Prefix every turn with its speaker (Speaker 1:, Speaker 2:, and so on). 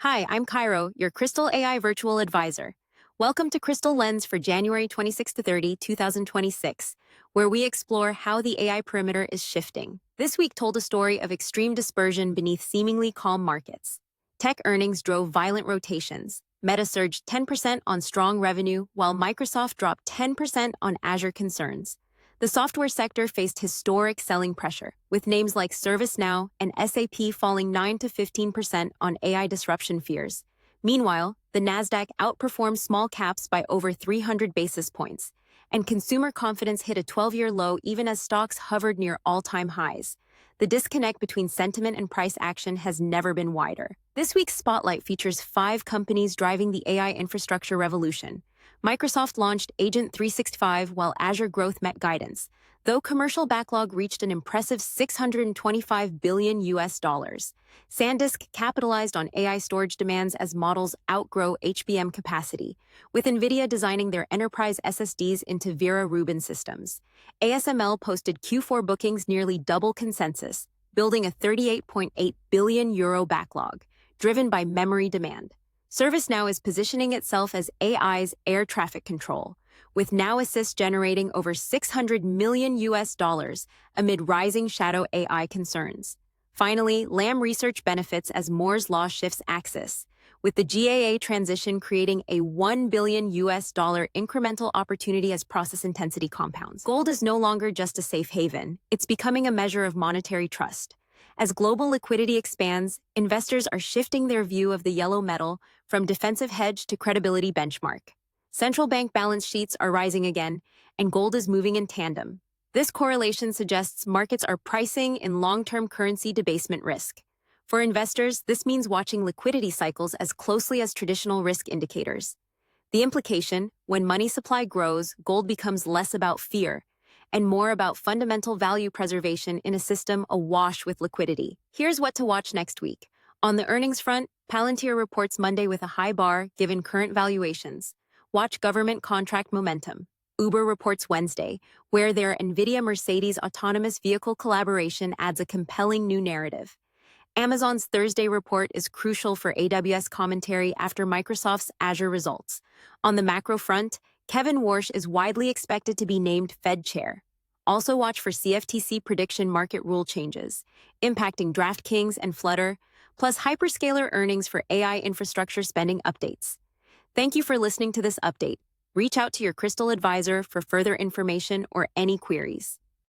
Speaker 1: Hi, I'm Cairo, your Kristal AI virtual advisor. Welcome to Kristal Lens for January 26 to 30, 2026, where we explore how the AI perimeter is shifting. This week told a story of extreme dispersion beneath seemingly calm markets. Tech earnings drove violent rotations. Meta surged 10% on strong revenue, while Microsoft dropped 10% on Azure concerns. The software sector faced historic selling pressure, with names like ServiceNow and SAP falling 9 to 15% on AI disruption fears. Meanwhile, the Nasdaq outperformed small caps by over 300 basis points, and consumer confidence hit a 12-year low even as stocks hovered near all-time highs. The disconnect between sentiment and price action has never been wider. This week's spotlight features 5 companies driving the AI infrastructure revolution. Microsoft launched Agent 365 while Azure growth met guidance, though commercial backlog reached an impressive $625 billion. SanDisk capitalized on AI storage demands as models outgrow HBM capacity, with NVIDIA designing their enterprise SSDs into Vera Rubin systems. ASML posted Q4 bookings nearly double consensus, building a €38.8 billion backlog, driven by memory demand. ServiceNow is positioning itself as AI's air traffic control, with Now Assist generating over $600 million amid rising shadow AI concerns. Finally, Lam Research benefits as Moore's Law shifts axis, with the GAA transition creating a $1 billion incremental opportunity as process intensity compounds. Gold is no longer just a safe haven, it's becoming a measure of monetary trust. As global liquidity expands, investors are shifting their view of the yellow metal from defensive hedge to credibility benchmark. Central bank balance sheets are rising again, and gold is moving in tandem. This correlation suggests markets are pricing in long-term currency debasement risk. For investors, this means watching liquidity cycles as closely as traditional risk indicators. The implication, when money supply grows, gold becomes less about fear and more about fundamental value preservation in a system awash with liquidity. Here's what to watch next week. On the earnings front, Palantir reports Monday with a high bar given current valuations. Watch government contract momentum. Uber reports Wednesday, where their NVIDIA-Mercedes autonomous vehicle collaboration adds a compelling new narrative. Amazon's Thursday report is crucial for AWS commentary after Microsoft's Azure results. On the macro front, Kevin Warsh is widely expected to be named Fed chair. Also watch for CFTC prediction market rule changes, impacting DraftKings and Flutter, plus hyperscaler earnings for AI infrastructure spending updates. Thank you for listening to this update. Reach out to your Kristal advisor for further information or any queries.